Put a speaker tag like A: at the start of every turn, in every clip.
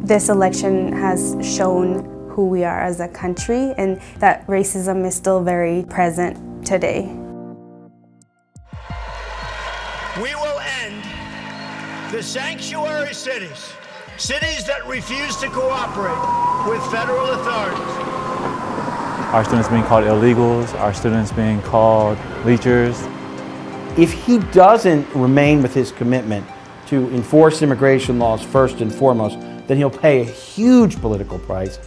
A: This election has shown who we are as a country, and that racism is still very present today.
B: We will end the sanctuary cities, cities that refuse to cooperate with federal authorities.
C: Our students being called illegals, our students being called leechers.
D: If he doesn't remain with his commitment to enforce immigration laws first and foremost, then he'll pay a huge political price.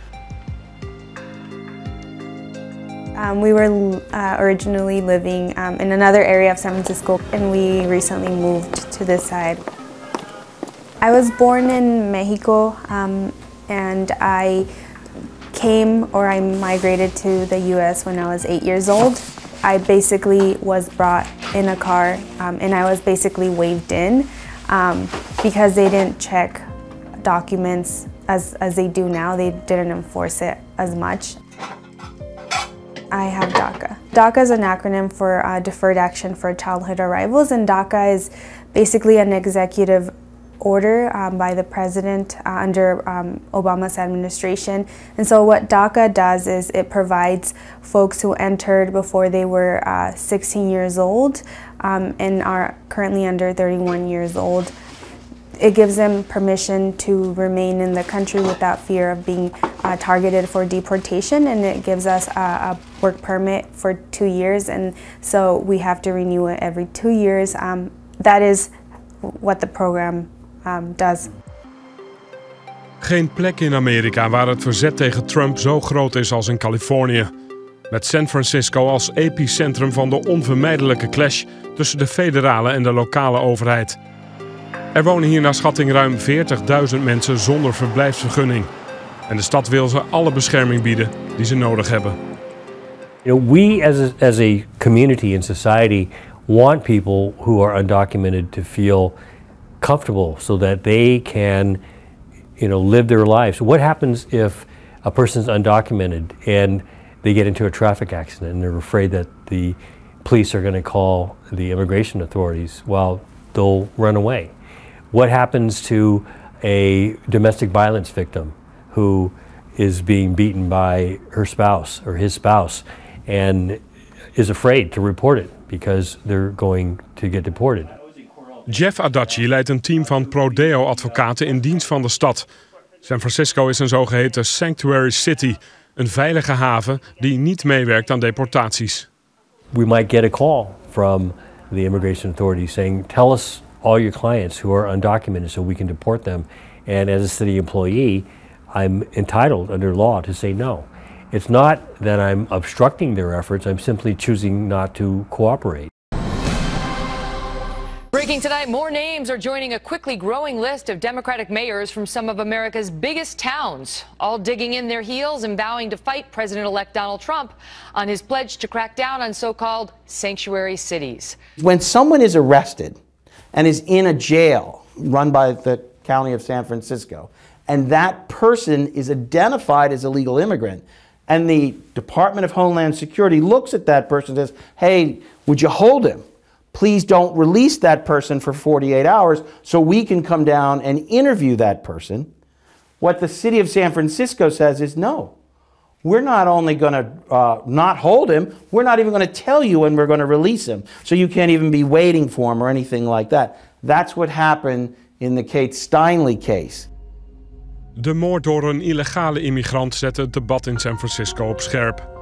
A: We were originally living in another area of San Francisco, and we recently moved to this side. I was born in Mexico, and I migrated to the US when I was 8 years old. I basically was brought in a car, and I was basically waved in because they didn't check documents as they do now. They didn't enforce it as much. I have DACA. DACA is an acronym for Deferred Action for Childhood Arrivals, and DACA is basically an executive order by the president under Obama's administration. And so what DACA does is it provides folks who entered before they were 16 years old and are currently under 31 years old. It gives them permission to remain in the country without fear of being targeted for deportation, and it gives us a work permit for 2 years, and so we have to renew it every 2 years. That is what the program does.
E: Geen plek in Amerika waar het verzet tegen Trump zo groot is als in Californië. Met San Francisco als epicentrum van de onvermijdelijke clash tussen de federale en de lokale overheid. Er wonen hier naar schatting ruim 40.000 mensen zonder verblijfsvergunning. En de stad wil ze alle bescherming bieden die ze nodig hebben.
F: You know, we as a community and society want people who are undocumented to feel comfortable so that they can, live their lives. What happens if a person's undocumented and they get into a traffic accident and they're afraid that the police are going to call the immigration authorities? Well, they'll run away. What happens to a domestic violence victim who is being beaten by her spouse or his spouse and is afraid to report it because they're going to get deported?
E: Jeff Adachi leidt een team van pro-deo-advocaten in dienst van de stad. San Francisco is een zogeheten sanctuary city, een veilige haven die niet meewerkt aan deportaties.
F: We might get a call from the immigration authorities saying, tell us all your clients who are undocumented so we can deport them. And as a city employee, I'm entitled under law to say no. It's not that I'm obstructing their efforts, I'm simply choosing not to cooperate.
G: Breaking tonight, more names are joining a quickly growing list of Democratic mayors from some of America's biggest towns, all digging in their heels and vowing to fight President-elect Donald Trump on his pledge to crack down on so-called sanctuary cities.
D: When someone is arrested and is in a jail run by the County of San Francisco, and that person is identified as a legal immigrant, and the Department of Homeland Security looks at that person and says, hey, would you hold him? Please don't release that person for 48 hours so we can come down and interview that person. What the city of San Francisco says is, no, we're not only going to not hold him, we're not even going to tell you when we're going to release him. So you can't even be waiting for him or anything like that. That's what happened in the Kate Steinle case.
E: De moord door een illegale immigrant zette het debat in San Francisco op scherp.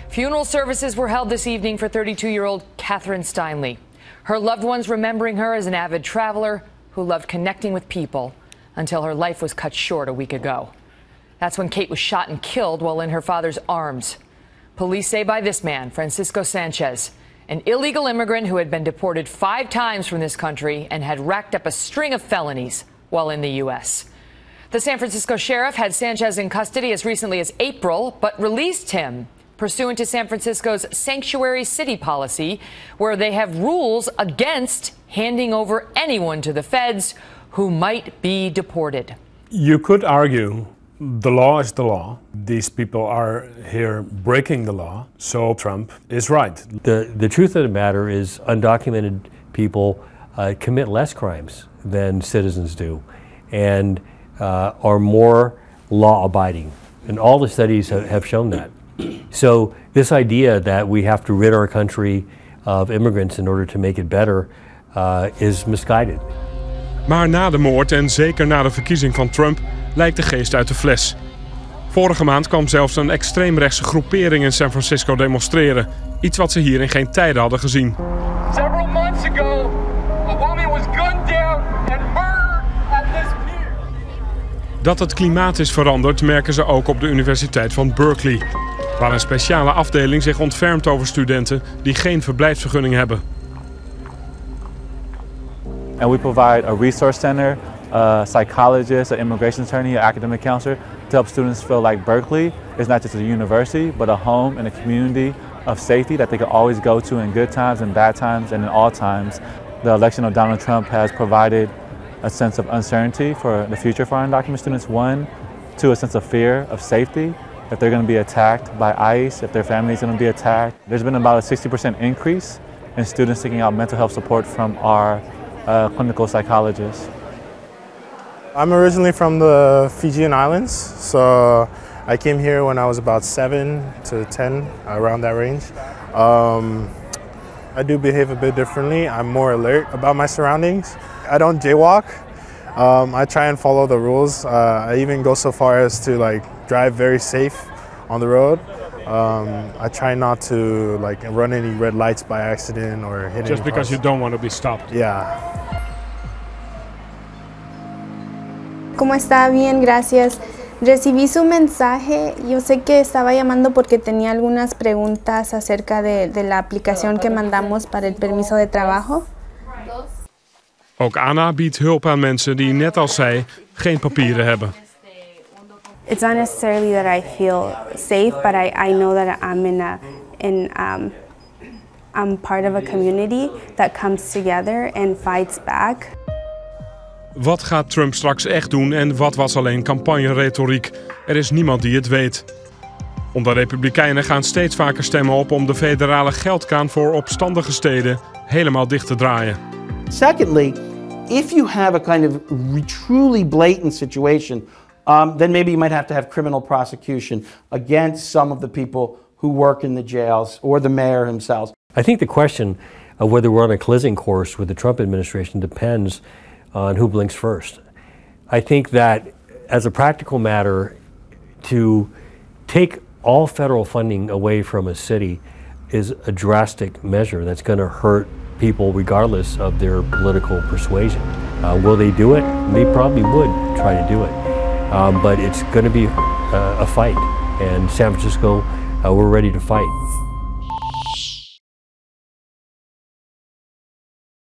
G: Funeral services were held this evening for 32-year-old Catherine Steinle. Her loved ones remembering her as an avid traveler who loved connecting with people until her life was cut short a week ago. That's when Kate was shot and killed while in her father's arms. Police say by this man, Francisco Sanchez, an illegal immigrant who had been deported 5 times from this country and had racked up a string of felonies while in the U.S. The San Francisco sheriff had Sanchez in custody as recently as April, but released him pursuant to San Francisco's sanctuary city policy, where they have rules against handing over anyone to the feds who might be deported.
H: You could argue The law is the law. These people are here breaking the law, so Trump is right.
F: The truth of the matter is undocumented people commit less crimes than citizens do and are more law-abiding. And all the studies have shown that. So this idea that we have to rid our country of immigrants in order to make it better is misguided.
E: Maar na de moord en zeker na de verkiezing van Trump lijkt de geest uit de fles. Vorige maand kwam zelfs een extreemrechtse groepering in San Francisco demonstreren. Iets wat ze hier in geen tijden hadden gezien.
I: Several months ago, a woman was gunned down and murdered at this pier.
E: Dat het klimaat is veranderd merken ze ook op de Universiteit van Berkeley, waar een speciale afdeling zich ontfermt over studenten die geen verblijfsvergunning hebben.
C: And we provide a resource center, a psychologist, an immigration attorney, an academic counselor to help students feel like Berkeley is not just a university, but a home and a community of safety that they can always go to in good times and bad times and in all times. The election of Donald Trump has provided a sense of uncertainty for the future for undocumented students. One, two, a sense of fear of safety. If they're going to be attacked by ICE, if their family is going to be attacked. There's been about a 60% increase in students seeking out mental health support from our clinical psychologists.
J: I'm originally from the Fijian Islands, so I came here when I was about 7 to 10, around that range. I do behave a bit differently. I'm more alert about my surroundings. I don't jaywalk. I try and follow the rules. I even go so far as to drive very safe on the road. I try not to run any red lights by accident or hit
E: Just
J: any
E: because
J: cars.
E: you don't want to be stopped.
J: Yeah.
A: ¿Cómo está? Bien, gracias. Recibí su mensaje. Yo sé que estaba llamando porque tenía algunas preguntas acerca de la aplicación que mandamos para el permiso de trabajo.
E: Ook Anna biedt hulp aan mensen die, net als zij, geen papieren hebben.
A: It's not necessarily that I feel safe, but I know that I'm part of a community that comes together and fights back.
E: Wat gaat Trump straks echt doen en wat was alleen campagneretoriek? Er is niemand die het weet. Omdat Republikeinen gaan steeds vaker stemmen op om de federale geldkraan voor opstandige steden helemaal dicht te draaien.
D: Secondly, if you have a kind of truly blatant situation, then maybe you might have to have criminal prosecution against some of the people who work in the jails or the mayor himself.
F: I think the question of whether we're on a collision course with the Trump administration depends on who blinks first. I think that as a practical matter, to take all federal funding away from a city is a drastic measure that's going to hurt people regardless of their political persuasion. Will they do it? They probably would try to do it. But it's going to be a fight, and San Francisco, we're ready to fight.